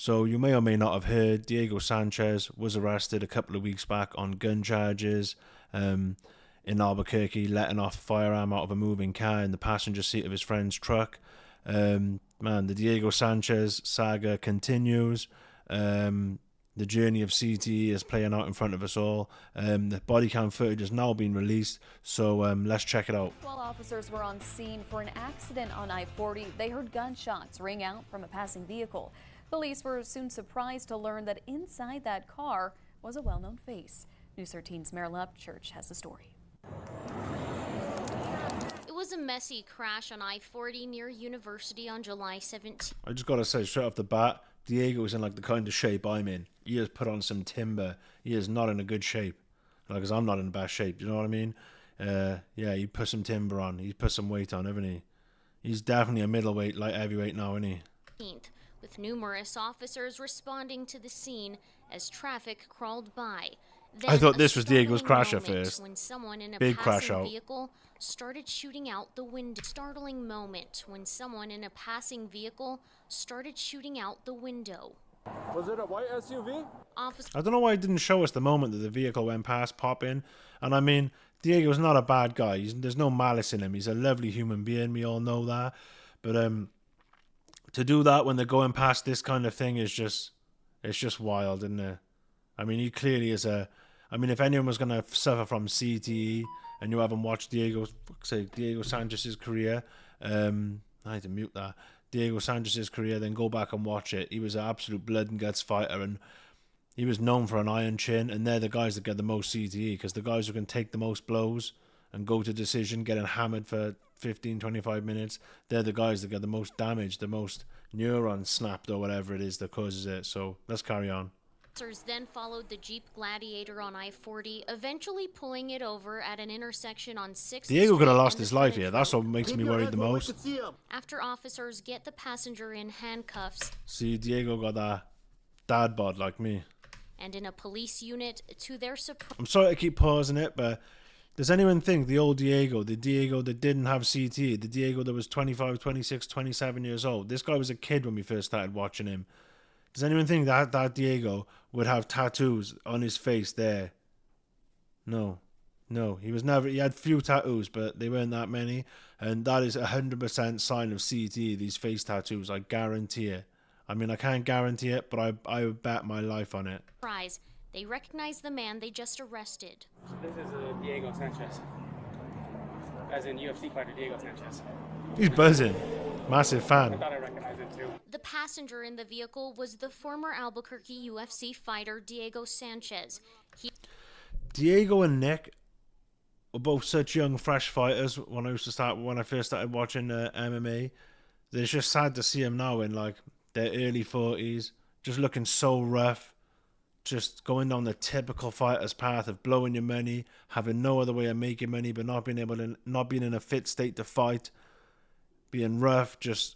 So you may or may not have heard Diego Sanchez was arrested a couple of weeks back on gun charges in Albuquerque, letting off a firearm out of a moving car in the passenger seat of his friend's truck. Man, the Diego Sanchez saga continues. The journey of CTE is playing out in front of us all. The body cam footage has now been released, so let's check it out. While officers were on scene for an accident on I-40, they heard gunshots ring out from a passing vehicle. Police were soon surprised to learn that inside that car was a well-known face. News 13's Meryl Upchurch has the story. It was a messy crash on I-40 near University on July 17th. I just gotta say, straight off the bat, Diego's in like the kind of shape I'm in. He has put on some timber. He is not in a good shape. Like, cause I'm not in the best shape. You know what I mean? Yeah, he put some timber on. He's put some weight on, haven't he? He's definitely a middleweight, light heavyweight now, isn't he? With numerous officers responding to the scene as traffic crawled by. Then I thought this was Diego's crash at moment first. when someone in a Big crash passing out. vehicle started shooting out the window. Startling moment when someone in a passing vehicle started shooting out the window. Was it a white SUV? I don't know why it didn't show us the moment that the vehicle went past, pop in. And I mean, Diego's not a bad guy. There's no malice in him. He's a lovely human being. We all know that. But to do that when they're going past this kind of thing is just, it's just wild, isn't it? I mean, he clearly is a, I mean, if anyone was going to suffer from CTE and you haven't watched Diego Sanchez's career, I had to mute that. Diego Sanchez's career, then go back and watch it. He was an absolute blood and guts fighter, and he was known for an iron chin, and they're the guys that get the most CTE, because the guys who can take the most blows and go to decision, getting hammered for 15, 25 minutes, they're the guys that get the most damage, the most neurons snapped or whatever it is that causes it. So let's carry on. Officers then followed the Jeep Gladiator on I-40, eventually pulling it over at an intersection on 6th Diego could have Street lost and his the life French here. That's Road. what makes me worried the most. After officers get the passenger in handcuffs See, Diego got that dad bod like me. and in a police unit, to their surprise, I'm sorry to keep pausing it, but does anyone think the old Diego, the Diego that didn't have CTE, the Diego that was 25, 26, 27 years old, this guy was a kid when we first started watching him. Does anyone think that Diego would have tattoos on his face there? No. No, he was never, he had few tattoos, but they weren't that many. And that is 100% sign of CTE, these face tattoos. I guarantee it. I mean, I can't guarantee it, but I would bet my life on it. they recognize the man they just arrested. This is Diego Sanchez, as in UFC fighter Diego Sanchez. He's buzzing. Massive I fan. thought I recognized it too. The passenger in the vehicle was the former Albuquerque UFC fighter Diego Sanchez. Diego and Nick were both such young, fresh fighters when I first started watching MMA. It's just sad to see them now in like their early 40s, just looking so rough, just going down the typical fighter's path of blowing your money, having no other way of making money, but not being in a fit state to fight, being rough. Just,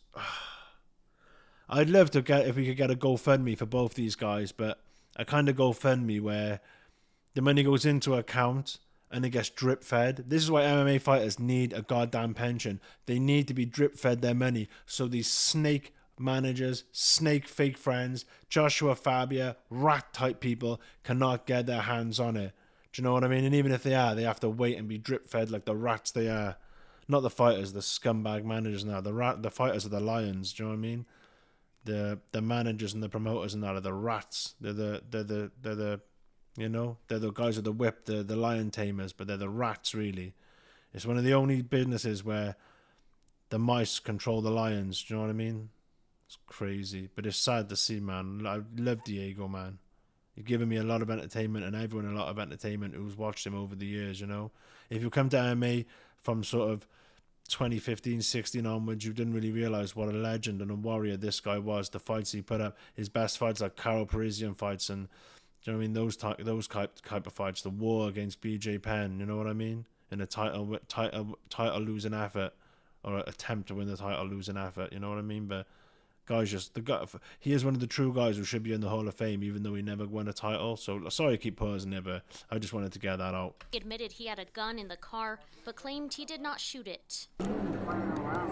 I'd love to if we could get a GoFundMe for both these guys, but a kind of GoFundMe where the money goes into an account and it gets drip fed. This is why MMA fighters need a goddamn pension. They need to be drip fed their money so these snake managers, snake fake friends, Joshua Fabia, rat type people cannot get their hands on it. Do you know what I mean? And even if they are, they have to wait and be drip fed like the rats they are. Not the fighters, the scumbag managers now. The fighters are the lions. Do you know what I mean? The managers and the promoters and that are the rats. They're the you know, they're the guys with the whip, the lion tamers, but they're the rats, really. It's one of the only businesses where the mice control the lions. Do you know what I mean? It's crazy, but it's sad to see, man. I love Diego, man. He's given me a lot of entertainment, and everyone a lot of entertainment who's watched him over the years, you know. If you come to MMA from sort of 2015, 16 onwards, you didn't really realise what a legend and a warrior this guy was. The fights he put up, his best fights like Carol Parisian fights, and do you know what I mean? Those type of fights, the war against BJ Penn, you know what I mean? In a title losing effort, or attempt to win the title losing effort, you know what I mean? But guys, he is one of the true guys who should be in the Hall of Fame, even though he never won a title. So sorry to keep pausing there, but I just wanted to get that out. He admitted he had a gun in the car, but claimed he did not shoot it.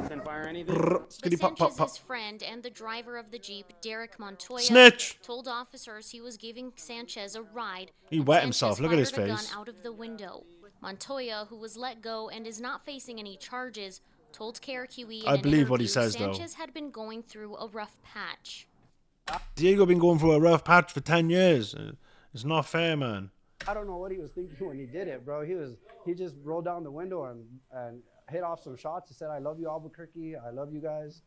Didn't fire anything. Skitty pop pop pop. Sanchez's friend and the driver of the Jeep, Derek Montoya, Snitch. told officers he was giving Sanchez a ride. He when wet Sanchez himself. Look at his fired a face. gun out of the window. Montoya, who was let go and is not facing any charges, told KRQE in I an believe what he interview says, though. Sanchez had been going through a rough patch. Diego been going through a rough patch for 10 years. It's not fair, man. I don't know what he was thinking when he did it, bro. He just rolled down the window and hit off some shots. He said, "I love you, Albuquerque. I love you guys."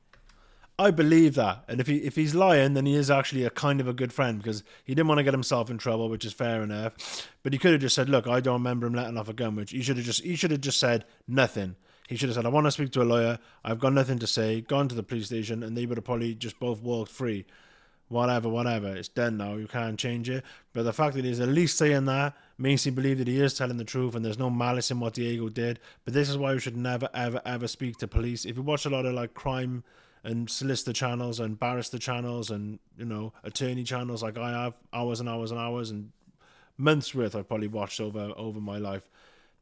I believe that. And if he's lying, then he is actually a kind of a good friend, because he didn't want to get himself in trouble, which is fair enough. But he could have just said, "Look, I don't remember him letting off a gun," which he should have just said nothing. He should have said, "I want to speak to a lawyer. I've got nothing to say." Gone to the police station, and they would have probably just both walked free. Whatever. It's done now. You can't change it. But the fact that he's at least saying that makes me believe that he is telling the truth, and there's no malice in what Diego did. But this is why we should never, ever, ever speak to police. If you watch a lot of like crime and solicitor channels and barrister channels and, you know, attorney channels like I have, hours and hours and hours and months worth I've probably watched over my life.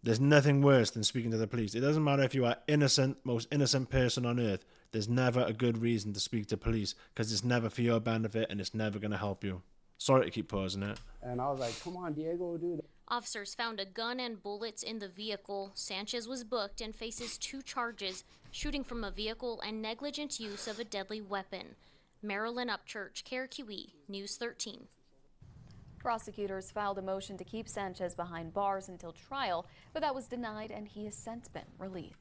There's nothing worse than speaking to the police. It doesn't matter if you are innocent, most innocent person on earth. There's never a good reason to speak to police, because it's never for your benefit and it's never going to help you. Sorry to keep pausing it. And I was like, "Come on, Diego, dude." Officers found a gun and bullets in the vehicle. Sanchez was booked and faces 2 charges, shooting from a vehicle and negligent use of a deadly weapon. Marilyn Upchurch, KRQE, News 13. Prosecutors filed a motion to keep Sanchez behind bars until trial, but that was denied and he has since been released.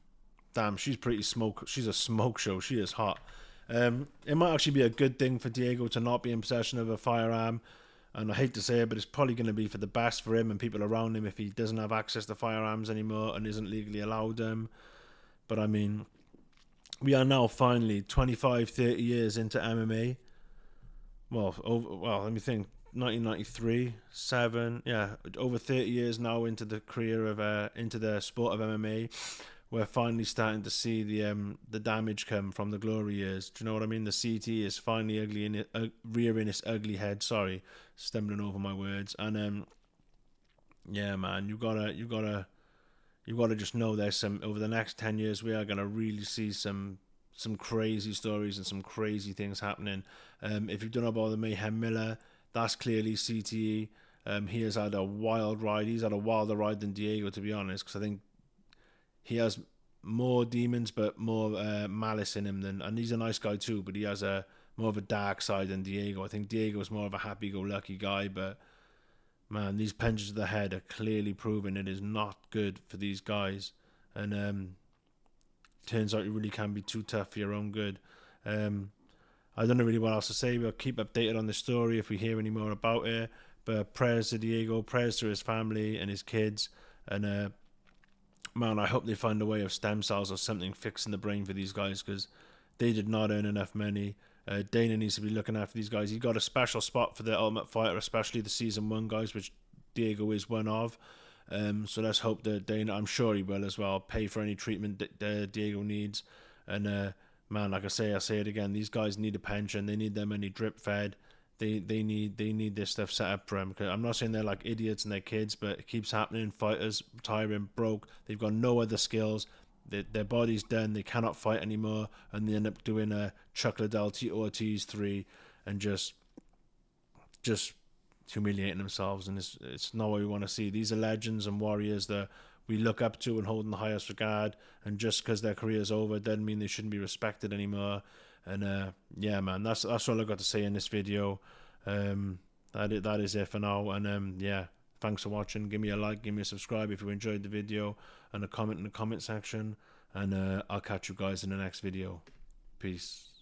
Damn, she's pretty smoke. She's a smoke show. She is hot. It might actually be a good thing for Diego to not be in possession of a firearm. And I hate to say it, but it's probably going to be for the best for him and people around him if he doesn't have access to firearms anymore and isn't legally allowed them. But I mean, we are now finally 25, 30 years into MMA. Well, let me think. 1993, 7, yeah, over 30 years now into the career of into the sport of MMA. We're finally starting to see the damage come from the glory years. Do you know what I mean? The CT is finally rearing its ugly head. Sorry, stumbling over my words. And yeah, man, you gotta just know there's some, over the next 10 years we are gonna really see some crazy stories and some crazy things happening. If you don't know about the Mayhem Miller, that's clearly CTE. He has had a wild ride. He's had a wilder ride than Diego, to be honest, because I think he has more demons but more malice in him and he's a nice guy too, but he has more of a dark side than Diego. I think Diego is more of a happy-go-lucky guy, but man, these punches to the head are clearly proving it is not good for these guys, and turns out you really can be too tough for your own good. I don't know really what else to say. We'll keep updated on the story if we hear any more about it, but prayers to Diego, prayers to his family and his kids, and man, I hope they find a way of stem cells or something fixing the brain for these guys, because they did not earn enough money. Dana needs to be looking after these guys. He got a special spot for the Ultimate Fighter, especially the Season 1 guys, which Diego is one of. So let's hope that Dana, I'm sure he will as well, pay for any treatment that Diego needs. And man, like I say it again, these guys need a pension. They need their money drip fed. They need this stuff set up for them. Because I'm not saying they're like idiots and they're kids, but it keeps happening. Fighters retiring broke. They've got no other skills. Their body's done. They cannot fight anymore, and they end up doing a Chuck Liddell, Tito Ortiz 3, and just humiliating themselves. And it's not what we want to see. These are legends and warriors that we look up to and hold in the highest regard. And just because their career's over doesn't mean they shouldn't be respected anymore. And yeah, man, that's all I got to say in this video. That is it for now. And yeah, thanks for watching. Give me a like, give me a subscribe if you enjoyed the video, and a comment in the comment section. And I'll catch you guys in the next video. Peace.